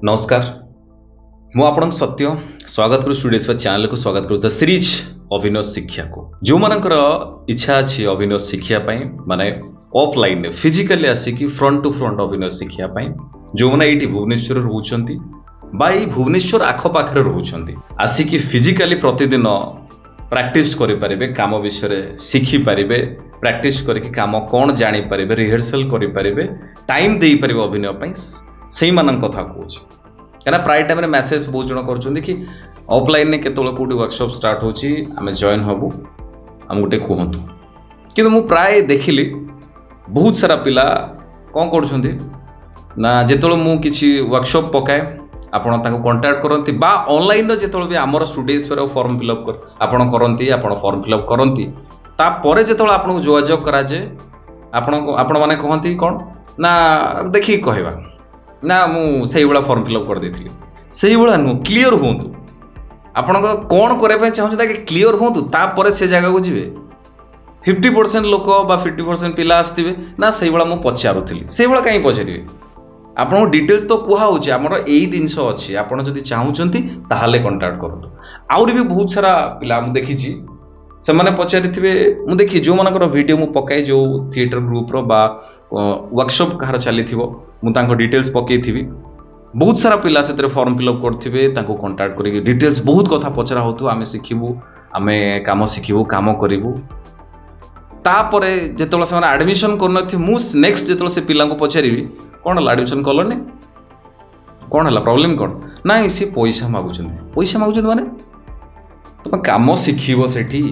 नमस्कार मु आपन सत्य स्वागत करू स्टूडियोस चैनल को स्वागत करू सीरीज अभिनय शिक्षा को जो मानकर इच्छा अच्छी अभिनय शिक्षा माने ऑफलाइन फिजिकली आसिकी फ्रंट टू फ्रंट अभिनय शिक्षा जो मैंने ये भुवनेश्वर रोचंती बाई भुवनेश्वर आखपाखे रोचंती आसिकी फिजिकली प्रतिदिन प्रैक्टिस करि परिबे काम विषय शिखि परिबे प्रैक्टिस करके काम कौन जानी परिबे रिहर्सल करि परिबे टाइम देई परिबे अभिनय पई से कथा कहूँ क्या प्राय टाइम मेसेज बहुत जन कर कि ऑफलाइन ने केतल कोटी वर्कशॉप स्टार्ट होची आमे जॉइन हबु आम गोटे कहतु कि मु प्राय देखिली बहुत सारा पिला कौन कर ना जिते मु किसी वर्कशॉप पकाए आपण ताको कांटेक्ट करंती बा ऑनलाइन जिते भी आमर स्टूडेंट्स पर फॉर्म फिलअप कर आपण करंती आपण फॉर्म फिलअप करंती ता परे जिते आपन जोगाजोग करा जे आपण माने कहंती कोन ना देखि कहबा ना मु से फॉर्म फिलअप कर देथिली से नु क्लियर होंतु आपण कौन करबे चाहू क्लियर होंतु ता परे से जगह को जिवे 50% लोक बा 50% पिला आस्तिबे ना से मु पचारुथिली से कहीं पचारिबे आपन डिटेल्स तो कुहा होची हमर एई दिनस अछि आपण जदि चाहूचंती ताहाले कांटेक्ट करतो आउरी भी बहुत सारा पिला मु देखिची से माने पचारिथिबे मु देखि जो मानकर वीडियो मु पकाई जो थिएटर ग्रुप रो बा वर्कशॉप कहार चलीथिबो मु तांको डिटेल्स पकेइथिबी बहुत सारा पिला से फॉर्म फिलअप करथिबे तांको कांटेक्ट करिके डिटेल्स बहुत कथा पचरा होतु आमे सिखिबू आमे काम सिखिबू काम करिवू तापरे जेतला से माने एडमिशन करनथि मु नेक्स्ट जेतला से पिला को पचारिबी कोन हला एडमिशन करलने कोन हला प्रॉब्लम कोन ना इसी पैसा मागुछन माने तुम काम शिखिबो सेठी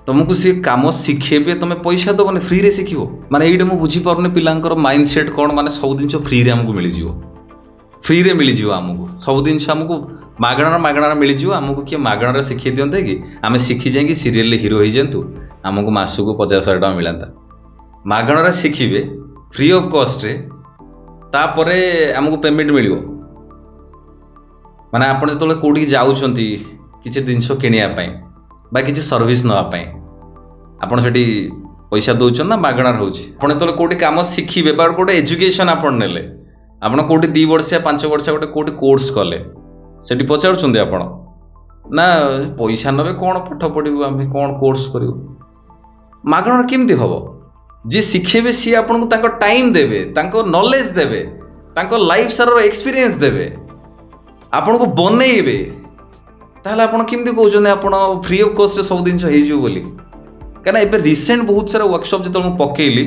तुमको सी काम शिखेबे तुम पैसा दबने फ्री रे शिखिबो माने एइडे मु बुझी पारुने पिलांकर माइंडसेट कोन माने सब दिन फ्री रे हमको मिली जिवो फ्री रे मिली जिवो हमको सब दिन हमको मागणा मिली जिवो हमको किए मागणा शिखि दियंते कि आमे शिखि जाई कि सीरियल रे हीरो होई जंतु हमको मासु को 50,000 टका मिलंता मागणा शिखिबे फ्री ऑफ कॉस्ट रे तापरे हमको पेमेंट मिलिवो माने आपण जतले कोडी जाउछंती किछि दिनसो किनिया पई बा किछि सर्विस नवा पई आपण सेठी पैसा दउछन ना मागणा रहउछि आपण जतले कोडी काम शिखिबे बा कोडी एजुकेशन आपण नेले आपण कोडी 2 वर्ष या 5 वर्ष गोटे कोडी कोर्स कले सेठी पचारुछंदी आपण ना पैसा नबे कोन पाठ पढिबो आमे कोन कोर्स करिवो मागणा केमति हबो जे शिखेबे सी आपण को तांको टाइम देबे तांको नॉलेज देबे तांको लाइफ सारा एक्सपीरियंस देबे आपण को बनेइबे ताहले आपण केमति कहउछन आपण फ्री ऑफ कॉस्ट सब दिन हे जिवो बोली कना एबे रिसेंट बहुत सारा वर्कशॉप जतल मु पकेइली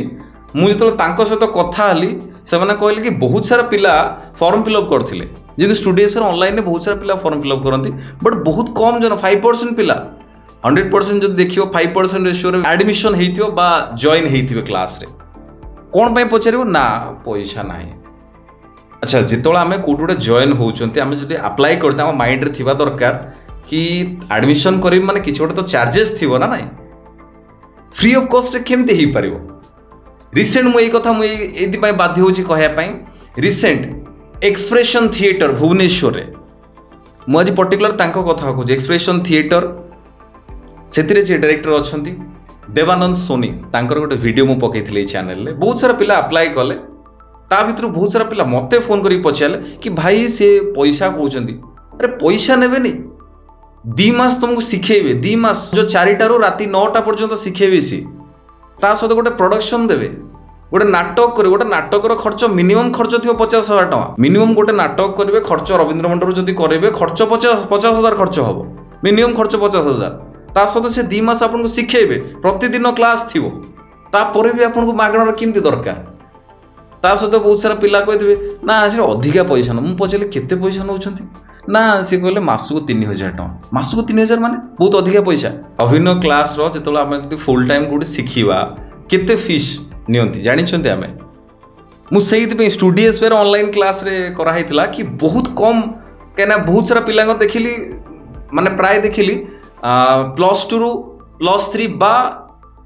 मु जतल तांको सहित कथा हली से माने कहले कि बहुत सारा पिला फॉर्म फिलअप करथिले जे स्टूडेंट्स ऑनलाइन ने बहुत सारा पिला फॉर्म फिलअप करंती बट बहुत कम जन 5% पिला 100% जब देखियो 5% रेशियो रे एडमिशन हेइथियो बा जॉइन हेइथिबे क्लास रे कोन पय पचारिबो ना पैसा नाही अच्छा जितोला हमें कोड गोटे जॉइन होउचंती हमें जदि अप्लाई करते हम माइंड रे थिबा दरकार कि एडमिशन करी माने किछ गोटे तो चार्जेस थिबो ना नाही फ्री ऑफ कॉस्ट रे केमते हेइ परिबो रिसेंट मु एई कथा मु एदि पय बाध्य होची कहया पय रिसेंट एक्सप्रेशन थिएटर भुवनेश्वर रे मु आज पर्टिकुलर तांको कथा को एक्सप्रेशन थिएटर सेतिरे जे डायरेक्टर अछंती देवानंद सोनी तांकर गोटे वीडियो मु पकेइथिले चैनल रे बहुत सारा पिला अप्लाई कले ता भीतर बहुत सारा पिला मते फोन करी पचाले कि भाई से पैसा कहउचंती अरे पैसा नेबे नहीं 2 मास तुमको शिखेबे 2 मास जो 4टा रो राती 9टा पर्यंत शिखेबे सी ता सहित गोटे प्रोडक्शन देबे गोटे नाटक करे गोटे नाटक खर्च मिनिमम खर्च थियो 50,000 टका मिनिमम गोटे नाटक करिवे खर्च रविंद्र मंडल जदि करेबे खर्च 50,000 खर्च हबो मिनिमम खर्च 50,000 ता सहित से 2 मास आपन को शिखेबे प्रतिदिन क्लास थिवो ता परे भी आपन को मागणार किमती दरकार ता सहित बहुत सारा पिला कहथिबे ना से अधिका पैसा न मु पचले केते पैसा नउछंती ना से कहले मासु को 3,000 टका मासु को 3,000 माने बहुत अधिका पैसा अभिनय क्लास रो जेतोला हम जदि फुल टाइम गुडी सिखिबा केते फीस नियंती जानि छंती हमें मु सेहित पे स्टूडियोस पर ऑनलाइन क्लास रे करा हैतला कि बहुत कम केना बहुत सारा पिला को देखिली माने प्राय देखिली +2 रु +3 बा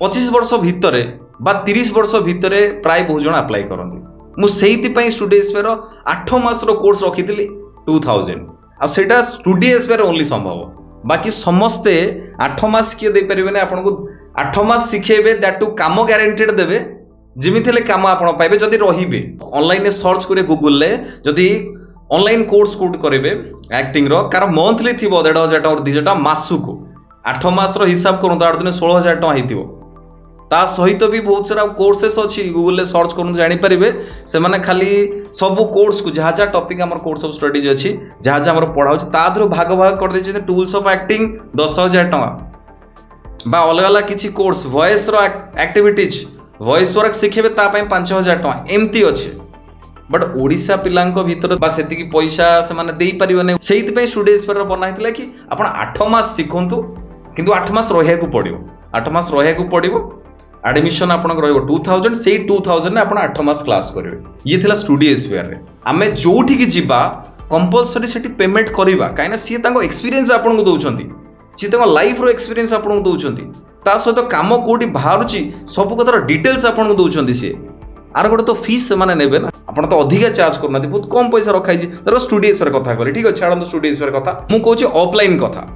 25 वर्ष भितरे बा 30 वर्ष भितरे प्राय बहुत जन अप्लाई करंती मु सेहित पे स्टूडियोस पर 8 मास रो कोर्स रखितली 2000 आ सेटा स्टूडियोस पर ओनली संभव बाकी समस्ते 8 मास किए दे परिबे ने आपन को 8 मास सिखेबे दैट टू काम गारंटेड देबे जिमिथिले काम आपण पाइबे जदि रहिबे ऑनलाइन सर्च करे गूगल ले जदि ऑनलाइन कोर्स कोड करेंगे एक्टिंग कार मंथली थी 1,500 टଙ୍କା 2,000 मासक 8 मास हिसाब करूँ 8 दिन 16,000 टଙ୍କା हो ता सहित भी बहुत सारा कोर्सेस अच्छी गूगल रे सर्च करूँ जानीपारे से मैंने खाली सब कोर्स को जहाँ जहाँ टॉपिक आम कोर्स ऑफ स्टडीज अच्छी जहाँ जहाँ पढ़ा तादर भाग भाग कर दे टूल्स ऑफ एक्टिंग 10,000 टଙ୍କା बा अलग अलग किसी कोर्स वॉइस रो एक्टिविटीज वॉइस वर्क शिखेबे ता 5,000 टଙ୍କା एमती अच्छे बट ओडिशा पिलांक भीतर बा सेतिकी पैसा से माने देई परिबने सेइतपे स्टूडेंट्स पर बनाइतला कि आपण 8 मास शिखंतु किंतु 8 मास रहिया को पड़ियो 8 मास रहिया को पड़ियो एडमिशन आपन रहइबो 2000 सेई 2000 ने आपण 8 मास क्लास करिवे ये थिला स्टूडियो स्फीयर रे आमे जोठी की जिबा कंपलसरी सेठी पेमेंट करिबा काइना सी तांको एक्सपीरियंस आपन को दोउछंती सी तांको लाइफ रो एक्सपीरियंस आपन को दोउछंती ता सहित काम कोठी बाहरुची सब कथार डिटेल्स आपन को दोउछंती सी आर गोटे तो फीस से माने नेबे ना आपण तो अधिका चार्ज करना बहुत कम पैसा रखाई तर स्टूडियो स्फीयर कथा करी ठीक है छाड़ो स्टूडियो स्फीयर कथा मु कहूची ऑफलाइन कथा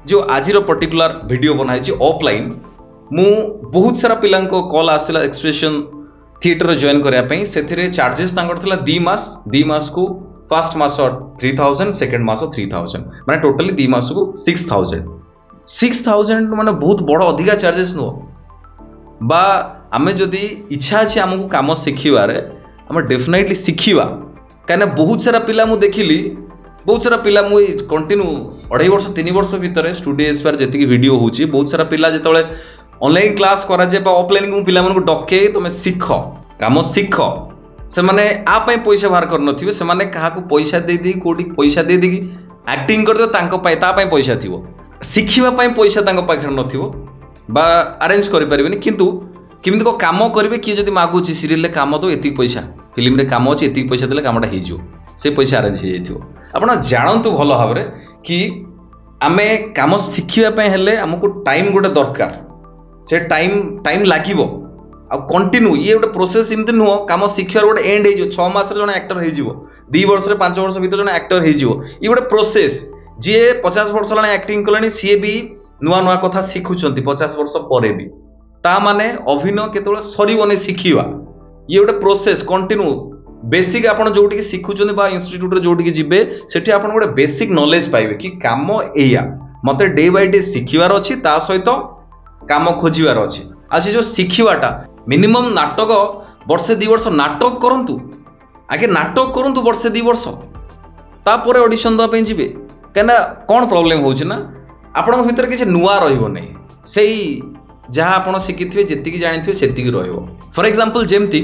जो आजिर पर्टिकुलर वीडियो बनाई ऑफलाइन मु बहुत सारा पिलांक कॉल आसला एक्सप्रेशन थिएटर जॉइन करने से चार्जेस थिला 2 मास को फर्स्ट मास 3,000 सेकेंड मास 3,000 माने टोटली 2 मास को 6,000 माने बहुत बड़ अधिका चार्जेस नुह बा आमे जदि इच्छा अच्छे आमको काम शिखिबारे आम डेफिनेटली शिखिबा कहीं बहुत सारा पिला मु देखिली बहुत सारा पिला मु कंटिन्यू 2.5 वर्ष 3 वर्ष भितर स्टूडियो स्फीयर जेतिकी वीडियो होची बहुत सारा पिला जेतले ऑनलाइन क्लास करा जे ऑफलाइन को पिला मन को डके तुम शिख काम शिख से माने आ पई पैसा बाहर कर नथिबे से माने कहा को पैसा दे दी कोठी पैसा दे दी एक्टिंग कर दो तांको पई ता पई पैसा थिवो शिखिबा पई पैसा तांको पाखर नथिवो बा अरेंज करि परिबेनी किंतु किमित को काम करेंगे किए जब मागुची सीरियल काम तो एति पैसा फिल्म रे काम अच्छे एति पैसा देले कामटा हो से पैसा अरेंज हो जाइथिवो आपण जानतु भल भाव कि आमे काम शिखिबा हेले हमको टाइम गोटे दरकार से टाइम लागिवो आ कंटिन्यू ये गोटे प्रोसेस एमती नुह काम शिखिबार गोटे एंड हो 6 मास जन एक्टर हो 2 वर्ष 5 वर्ष भीतर जन एक्टर हो ये गोटे प्रोसेस जी 50 वर्ष ला एक्टिंग कलानी सी भी नुआ नुआ कथा शिखुचंती 50 वर्ष पर भी ता माने अभिनय केतବେଳେ सरीबने शिखिबा ये गोटे प्रोसेस कंटिन्यू बेसिक आपण जोटी शिखुचंती बा इंस्टीट्यूट रे जोटी जिबे सेठी आपण गोटे बेसिक नॉलेज पाइबे कि काम एया मते डे बाय डे शिखिबार अछि ता सहित काम खोजिबार अछि आज जो शिखिबाटा मिनिमम नाटक वर्षे 2 वर्ष नाटक करंतु आगे नाटक करंतु वर्षे 2 वर्ष ता परे ऑडिशन द पे जिबे केना कोन प्रॉब्लम होउछि ना आपण भीतर किछ नुआ रहिबो नै सेही जहाँ आप शिखि जी जानी से फॉर एग्जांपल जमती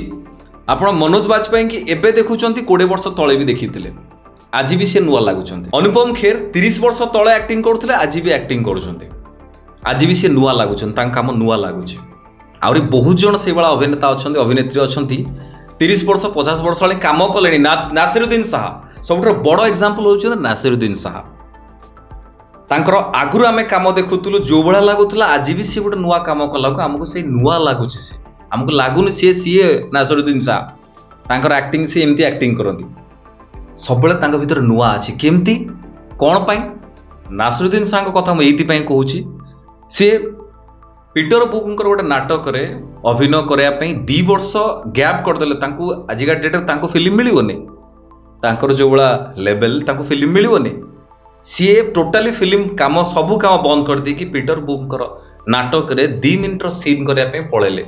आप मनोज बाजपेयी की एबे देखुं 20 वर्ष तले भी देखी आज भी सी नुआ लगुच अनुपम खेर 30 वर्ष तले एक्टिंग करते आज भी एक्टिंग कर आज भी सी नुआ लगुच काम नुआ लगुच आहरी बहुत जन से भाया अभिनेता अच्छा अभिनेत्री अच्छा 30 वर्ष 50 वर्ष वाले कम कले नासिरुद्दीन शाह सब बड़ एग्जांपल हो नासिरुद्दीन शाह तांकर आगुर आमे काम देखुतलु जो भला लागुतला आज भी सी गोटे नुआ काम कलाको आमको से नुआ लागुच से आमको लागुनि सी नासिरुद्दीन शाह तांकर एक्टिंग से एमती एक्टिंग करती सब तांक भीतर नुआ अछि केमती कौन पाई नासिरुद्दीन शाह को कथा मुझे कहूँ सी पीटर बुकर गोटे नाटक रे अभिनय करने 2 वर्ष गैप करदेले आजिका डेट फिल्म मिलनी तांकर जो भाया लेवल फिल्म मिलनी सी टोटाली फिल्म काम सबू काम बंद कर दी कि पीटर बुकर नाटक रे 2 मिनट सीन करने पड़ेले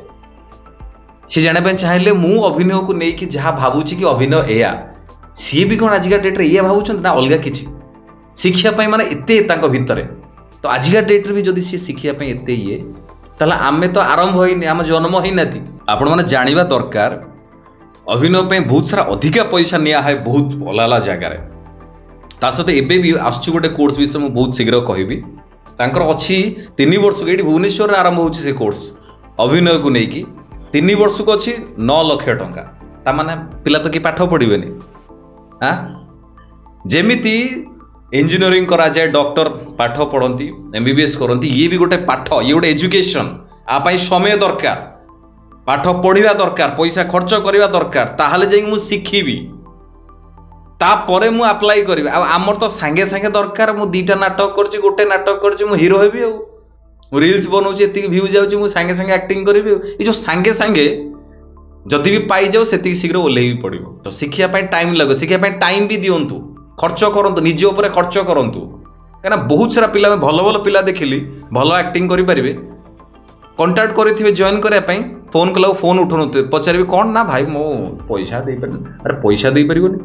सी जाना चाहिए मु अभिनय को लेकिन जहाँ भावुची कि अभिनय एया सी भी कौन आजिका डेट रे ये भावुं ना अलग किसी शिक्षापी माने एते भितर तो आजिका डेट रे भी जदि सी शिक्षापी एते ये ताला आमे तो आरंभ होइनी आम जन्म ही नाती आपण माने जानिबा दरकार अभिनय पे बहुत सारा अधिका पैसा निया है बहुत अलग जगार ता सहित एबे भी आसुची गोटे कोर्स विषय मैं बहुत शीघ्र कहबी तांकर अछि 3 वर्ष को एठी भुवनेश्वर रे आरंभ होछि से कोर्स अभिनय को नेकी 3 वर्ष को अछि 9 लाख टंका ता माने पिला तो कि पाठ पढिबेनी हां जेमिति इंजीनियरिंग करा जाए डॉक्टर पाठ पढ़ती एमबीबीएस करती ये भी गोटे पाठ ये गोटे एजुकेशन आ समय दरकार पाठ पढ़ा दरकार पैसा खर्च करवा दरकार ताहले जाई मु शिखिबी तापरे मु अप्लाई करी आमर तो सांगे सांगे दरकार मु 2टा नाटक करछि गोटे नाटक करछि मु हीरो हेबी मु रील्स बनाउछि एतिक व्यू जाउछि मु सांगे सांगे एक्टिंग करिबी ए जो सांगे सांगे जदि भी पाई जाओ सेतिक शीघ्र ओल्हेई पड़िबो तो शिखिया पई टाइम लागो शिखिया पई टाइम भी दियंतु खर्च करंतु निज ऊपर खर्च करंतु कहीं बहुत सारा पिला भल भल पिला देखिली भल एक्टिंग करि परिबे कांटेक्ट करिथिबे जॉइन करिया पई फोन कला फोन उठौन पचारि कौन ना भाई मो पैसा दे पर अरे पैसा दे परिबोनी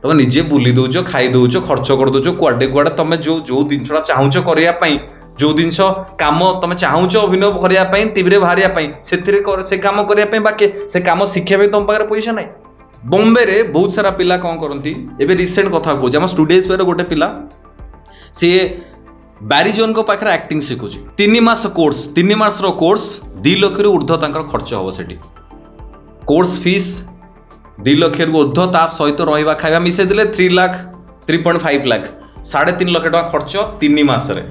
तुम निजे बुली दौच खाई दौच खर्च कर दौच कुआडे कुआडे तुम जो जो जिनसा चाहूच करने जो जिनस कम तुम चाहूच अभिनय करने टीवी बाहर से कम करने बाकी से कम शिक्षा तुम पाखे पैसा ना बॉम्बे रे बहुत सारा पिला कौन करती एवं रिसेंट कथा कहूँ आम स्टूडियोज पे गोटे पिला सी बारिजोन को पाखे एक्टिंग शिखुची 3 मास कोर्स 3 मास कोर्स 2 लाख रु ऊर्ध्व खर्च हम से कोर्स फीस 2 लाख रु ऊर्ध्व ता सहित रहा खाଇବା मिसे दिले 3 लाख 3.5 लाख 3.5 लाख टका खर्च 3 मास रे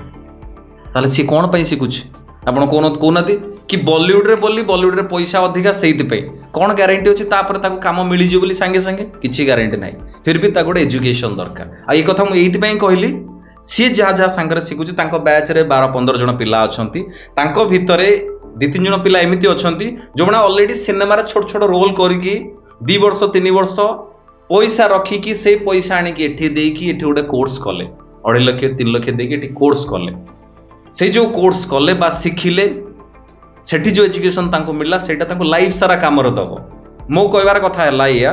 ताले सी कोन पई शिखुची आपण कोना कि बॉलीवुड रे बोली बॉलीवुड रे पैसा अधिका सेइति पे कौन गारंटी अछि तापर ताको काम मिली जे बोली संगे संगे किछि गारंटी नाही फिर भी ता गोटे एजुकेशन दरकार आ ई कथा मु एइति पई कहली सी जहाँ जहाँ सांगरे शिखुची तांको बैच रे 12-15 जन पिला अछंती तांको भितरे 2-3 जन पिला एमिति अछंती जो बना ऑलरेडी सिनेमा रे छोट छोट रोल करिकी 2 वर्ष 3 वर्ष पैसा रखिकी से पैसा आनी की एठी देकी एठी गोटे कोर्स कले 2.5 लाख 3 लाख देकी एठी कोर्स कले से जो कोर्स कले बा शिखिले सेठी जो एजुकेशन तांको मिलला सेटा तांको लाइफ सारा काम रे दबो मो कहबार कथा हला या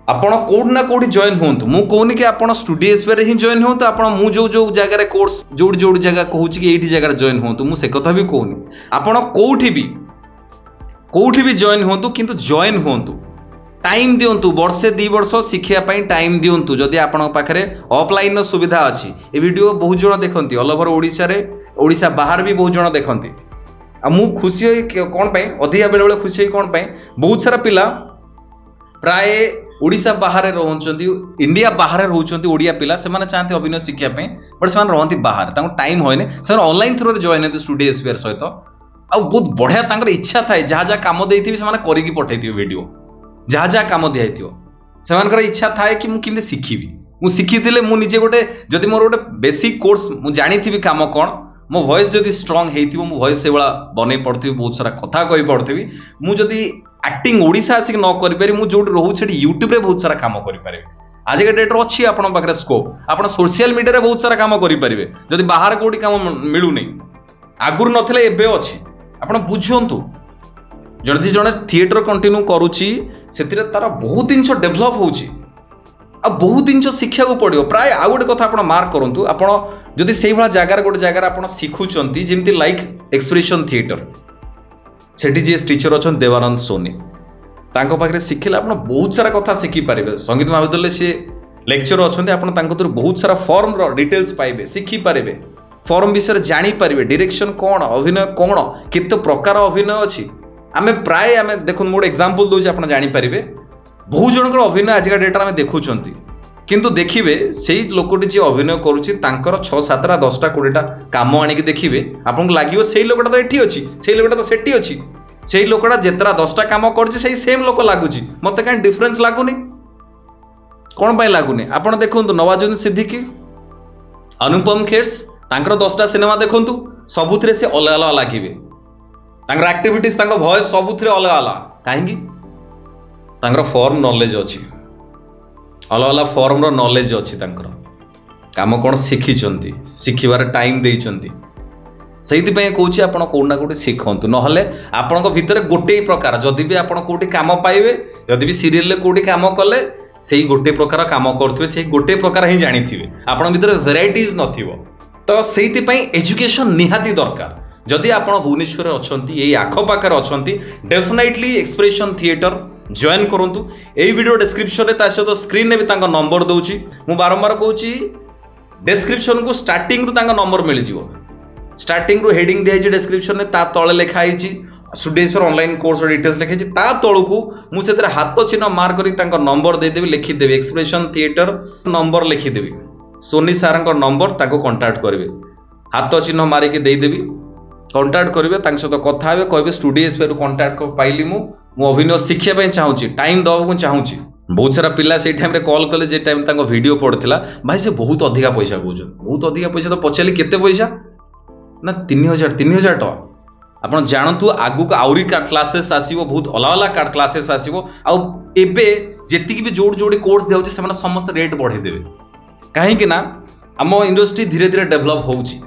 आपण कोड ना कोडी जॉइन होंतु मु कहूनी कि आपण स्टूडियोज पे ही जॉइन होंतु आपण मु जो जो जगह रे कोर्स जोड़ जोड़ जगह कहूची कि एठी जगह रे जॉइन होंतु मु से कथा भी कहूनी आपण कोठी भी जॉइन होंतु किंतु जॉइन होंतु टाइम दियंतु वर्षे 2 वर्ष शिखिया पई टाइम दियंतु जदी आपण पाखरे ऑफलाइन सुविधा अछि ए वीडियो बहुत जण देखंती ऑल ओवर ओडिसा रे ओडिसा बाहर भी बहुत जण देखंती आ मु खुशी होई कोन पई अधिया बेले बेले खुशी होई कोन पई बहुत सारा पिला प्राय ओडिसा बाहर रहउचंती इंडिया बाहर रहउचंती ओडिया पिला से माने चाहते अभिनय शिक्षा पे बट से माने रहंती बाहर ताको टाइम होयने से ऑनलाइन थ्रू रे जॉइन हेतु स्टूडियो स्पेयर सहित आ बहुत बढ़िया तांकर इच्छा थाए जहाँ जहाँ काम देइथिबे से माने करिकी पठैथिबे वीडियो जहाँ जहाँ काम दियाइथिबो से मानकर इच्छा थाए कि मु किमते शिखिबी मु शिखिथिले मु निजे गोटे जदि मोर गोटे बेसिक कोर्स मु जानिथिबी काम कोन मो वॉइस जदि स्ट्रांग हेइथिबो मु वॉइस से बड़ा बनै पड़थिबी बहुत सारा कथा कहि पड़थिबी मु जदि एक्टिंग ओडिसा आसिक न करि पारि मु जोट रहू छेडी यूट्यूब रे बहुत सारा काम करि पारे आज के डेट रो अछि आपन पाखरे स्कोप आपन सोशल मीडिया रे बहुत सारा काम करि पारिबे जदि बाहर कोडी काम मिलु नै आगुर नथिले एबे अछि आपन बुझंतु जदि जने थिएटर कंटिन्यू करूची सेतिरे तार बहुत जिंस डेभलप होउची आ बहुत जिंस शिक्षा को पड़ियो प्राय आ गोटे कथा आपन मार्क करंतु आपन जदि सेही भला जागार गोटे जागार आपन सिखुचंती जेमति लाइक एक्सप्रेशन थिएटर सेठी जे टीचर अछन देवानंद सोनी तांको पाखरे शिखिले आपन बहुत सारा कथा शिखि पारिबे संगीत महाविद्यालय से लेक्चर अछन्ते आपन तांको तर बहुत सारा फॉर्म रो डिटेल्स पाइबे शिखि पारिबे फॉर्म विषय जानि पारिबे डायरेक्शन कोन अभिनय कोन केते प्रकार अभिनय अछि आमे प्राय आमे देखुन मोड एग्जांपल दोछि आपन जानि पारिबे बहुत जनकर अभिनय आज का डेटा आमे देखुचंती किंतु देखिबे सेही लोकटी जे अभिनय करूछि तांकर 6-7टा 10टा 20टा काम आनिक देखिबे आपन लागियो सेही लोकटा तो एठी अछि सेही लोकटा तो सेठी अछि सेही लोकटा जेतरा 10टा काम करछि सेही सेम लोक लागुछि मते काई डिफरेंस लागुनी कोन पय लागुनी आपन देखंतु नवाजुद्दीन सिद्दीकी अनुपम खेर्स तांकर 10टा सिनेमा देखंतु सबुथरे से अलग अलग लागिबे तांकर एक्टिविटीज तांकर वॉइस सबुथरे अलग अलग काहेकि तांकर फॉर्म नॉलेज अछि अलग अलग फॉर्म रो नॉलेज अछि तांकर काम कोन शिखिचंती शिखिबार टाइम देइचंती सेहिति पय कहूची आपण कोना कोटी शिखंतु नहले आपनक भितरे गोटे प्रकार जदि भी आपण कोटी काम पाइबे जदि भी सीरियल ले कोटी काम कले सेही गोटे प्रकार काम करथुवे सेही गोटे प्रकार ही जानिथिबे आपण भितरे वेराइटीज नथिबो तो सेहिति पय एजुकेशन निहाती दरकार जदि आपण भुवनेश्वर अछंती एई आखो पाकर अछंती डेफिनेटली एक्सप्रेशन थिएटर जॉइन करंतु एई वीडियो डिस्क्रिप्शन रे ता सहित स्क्रीन ने भी तांका नंबर दउची मु बारंबार कहूची डिस्क्रिप्शन को स्टार्टिंग रु तांका नंबर मिल जिवो स्टार्टिंग रु हेडिंग दिया छै डिस्क्रिप्शन ने ता तळे लिखा आइची स्टूडियोज पर ऑनलाइन कोर्स डिटेल्स लिखा छै ता तळकू मु सेतरे हाथ चिन्ह मार्क करी तांका नंबर दे देबी लिखि देबी एक्सप्रेशन थिएटर नंबर लिखि देबी सोनी सारंग नंबर ताको कांटेक्ट करबे हाथ चिन्ह मारी के दे देबी कांटेक्ट करेंगे सहित कथा हे कहे स्टूडियोज पे कांटेक्ट पाइली मु अभिनय शिखा चाहूँगी टाइम दवा चाहूँगी बहुत सारा पिला से टाइम रे कॉल कले जे टाइम तांको वीडियो पड़ता भाई से बहुत अधिका पैसा कहूँ बहुत अधिका पैसा तो पचारे केते पैसा ना 3000 टका आप जानतु आगु को आउरी क्लासेस आसीबो बहुत अलग अलग क्लासेस आसीबो आउ एबे जेतिक भी जोड़ जोड़ी कोर्स दिया से समस्त रेट बढ़े देवे कहीं ना आम इंडस्ट्री धीरे धीरे डेभलप होउची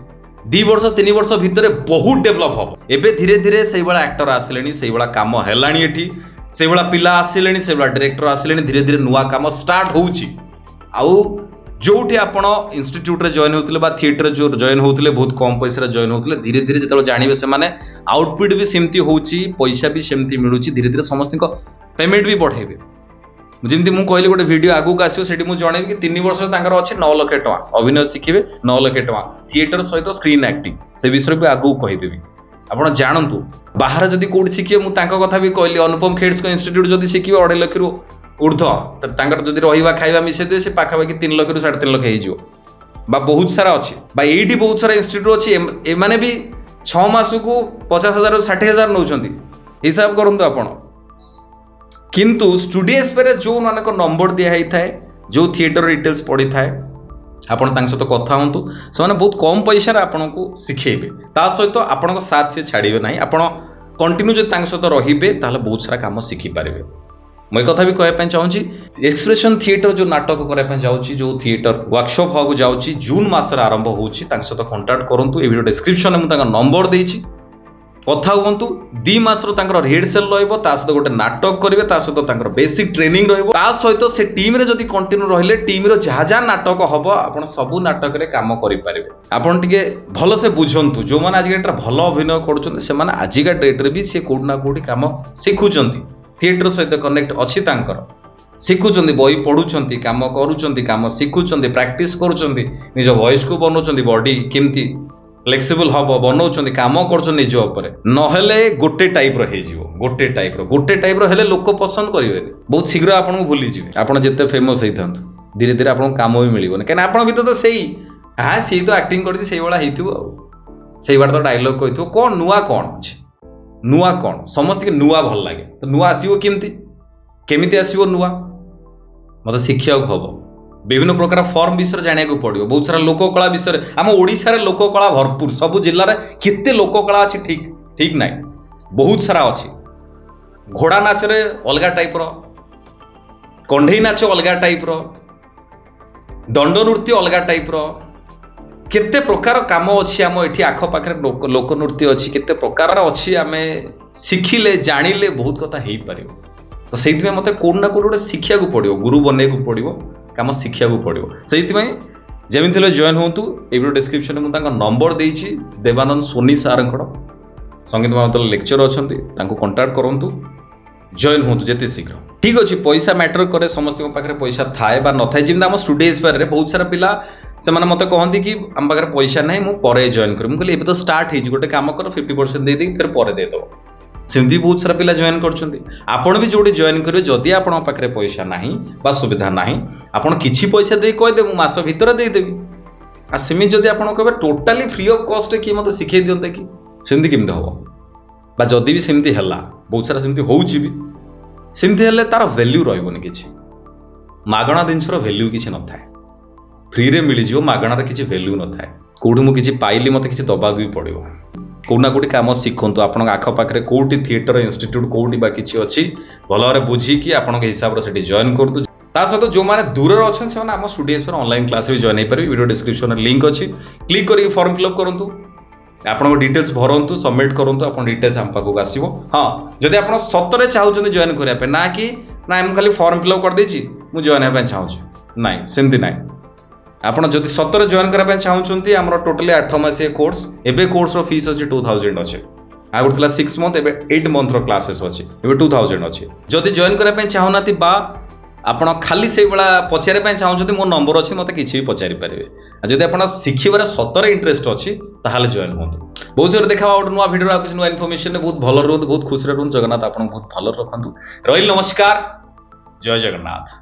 2 वर्ष 3 वर्ष भितर बहुत डेभलप हम एबे धीरे धीरे से एक्टर आसिले से कम है से पिला आसिले से डायरेक्टर आसिले धीरे धीरे नुआ कम स्टार्ट होउची आउ जोठी आपण इंस्टीट्यूट रे जॉइन होतले बा थिएटर जो जॉइन होतले बहुत कम पैसा जॉइन होतले धीरे धीरे जतल जानिबे से माने आउटपुट भी सेमती होउची पैसा भी सेमती मिलुची धीरे धीरे समस्त को पेमेंट भी बढ़ेबे जिमती मु कहली गोटे वीडियो आगु को आसीओ सेठी मु जणेबी कि 3 वर्ष तांकर अछि 9 लाख टका अभिनय शिखिबे 9 लाख टका थिएटर सहित स्क्रीन एक्टिंग से विषय भी आगु कहि देबी आपण जानंतु बाहर जदी कोड शिखिबे मु तांका कथा भी कहली अनुपम खेड्स को इंस्टीट्यूट जदी शिखिबे 2.5 लाख रु ऊर्ध्व तांकर जदी रहिबा खाइबा मिसे दे से पाखा बाकी 3 लाख रु 3.5 लाख हेजियो बा बहुत सारा अछि बा एडी बहुत सारा इंस्टीट्यूट अछि ए माने भी 6 मास को 50,000 60,000 नउचंती हिसाब करंतु आपण किंतु स्टूडियोस पर जो मानक नंबर दिया ही थाए जो थिएटर डिटेल्स पड़ी थाए आपण तांक सहित कथा हूँ से बहुत कम पैसा आपन को शिखेबे ता सहित आपण साथ से छाड़िबे नहीं आपण कंटिन्यू जो तांक सहित रहिबे ताले बहुत सारा काम शिखि पारिबे मैं कथा भी कहबे चाहूँगी एक्सप्रेशन थिएटर जो नाटक करबे जाउची जो थिएटर वर्कशॉप होगु जाउची जून मास रे आरंभ होउची तांक सहित कांटेक्ट करंतु ए वीडियो डिस्क्रिप्शन में तांका नंबर देइची कथा हुंतु 2 मास रो तांकर रिहर्सल रहइबो ता सहित गोटे नाटक करिवे ता सहित तांकर बेसिक ट्रेनिंग रहइबो ता सहित से टीम रे जदी कंटिन्यू रहिले टीम रो जहा जहा नाटक हबो आपण सब नाटक रे काम करि पारिबे आपण टिके भलो से बुझंतु जो माने आज डेट रे भलो अभिनय करूचंती से माने आजिका डेट रे भी से कोड ना कोडी काम सिखुचंती थिएटर सहित कनेक्ट अछि तांकर शिखुचंती बही पढुचंती काम करूचंती काम शिखुचंती प्रैक्टिस करूचंती निज वॉइस को बनौचंती बॉडी केमती फ्लेक्सिबल हम बनाऊँ कम कर निज नहेले गोटे टाइप गोटे टाइप हेले लोक पसंद करेंगे बहुत शीघ्र आपको भूली जाए आप जिते फेमस होता धीरे धीरे आपको कम भी मिलने कहीं आप भी तो सही हाँ सी तो एक्टिंग कर बार तो डायलॉग कही कौन नुआ कौन अच्छे नुआ कौन समस्त के नुआ भल लगे तो नुआ आसो केमी आसो नुआ मत शिखा हम विभिन्न प्रकार फॉर्म विषय जाना पड़ो बहुत सारा लोककला विषय आम ओडिशा रे लोककला भरपूर सब जिले में केते लोककला अच्छी ठीक ठीक ना बहुत सारा अच्छी घोड़ा नाच रे अलग टाइप रो कंढई नाच अलग टाइप रो दंड नृत्य अलग टाइप रो केते प्रकार काम अच्छी आम ये आख पाखे लोक नृत्य अच्छी केते प्रकार अच्छी आम शिखिले जानिले बहुत कथा हो पार तो से मत कौन ना कौन गोटे शिखा पड़ो गुरु बनने को पड़ो काम शिखा पड़ो से जमी जॉइन हूँ ये वीडियो डिस्क्रिप्शन में नंबर देइछि देवानंद सोनी सार संगीत महाविद्यालय लेक्चर अच्छा कांटेक्ट करूँ जॉइन हूँ जिते शीघ्र ठीक अच्छे पैसा मैटर करे समस्त पाखे पैसा थाए बा न थाए जमी आम स्टूडियोज पर बहुत सारा पिला से मत कहते कि आम पाखे पैसा ना मुझे जॉइन कर मुझे तो स्टार्ट हो गोटे कम कर 50% दे फिर पर देदेव सेमती बहुत सारा पिला जॉइन कर भी जोड़ी जॉइन करेंगे जदि आप पैसा ना सुविधा ना आपड़ किसी पैसा दे कहीदे मुझ मास भितर देदेवी आ सेमि जदि आप कहे टोटाली फ्री ऑफ कॉस्ट किए मत शिखे दिंते कि सेमती केमती हम बा जदि भी सेमती है बहुत सारा सेमती होउछि भी सेमती हेले तार वैल्यू रहबोनी किछि मागणा जिनसर वैल्यू किछि न थाए फ्री रे मिली जिवो मागणार किछि वैल्यू न थाए कोठी मु किछि पाइली मते किछि दबाक भी पड़िबो कोना कोटी काम शिखंतु आपण आख पाखरे कोटी थिएटर इंस्टीट्यूट कोटी बा किछि अछि भल भाबरे बुझी कि आपण के हिसाब रे सेठी जॉइन करतु ता सहित जो माने दूर रे अछन से आम स्टूडियोज पर ऑनलाइन क्लास भी जॉइन हो पारे वीडियो डिस्क्रिप्शन में लिंक अछि क्लिक करके फॉर्म फिलअप करंतु आपन डिटेल्स भरंतु सबमिट करंतु आपन डिटेल्स हम पाखु आसीबो हां जदि आपन सतरे चाहउछन जॉइन करिया पे ना कि ना हम खाली फॉर्म फिलअप कर देछि मु जॉइन हेबा चाहउछ नाही सेमति नाही आपन जदि सतरे जॉइन करा पे चाहउछन हमर टोटली 8 मास कोर्स एबे कोर्स रो फीस अछि 2000 अछि आ गुतला 6 मंथ एबे 8 मंथ रो क्लासेस अछि एबे 2000 अछि जदि जॉइन करा पे चाहउनाती बा आपण खाली से बळा पचारे पे चाहउछन मो नंबर अछि मते किछि भी पचारि पारिबे जदि आपण शिखिबार सतरे इंटरेस्ट अछि ताहाले जॉइन होंतु बहुत जोर देखा गोटे नुआ भिडियो कुछ नुआ इनफॉरमेशन बहुत भल रहू बहुत खुशी रहू जगन्नाथ आपन बहुत भल रखंतु रहिल नमस्कार जय जगन्नाथ।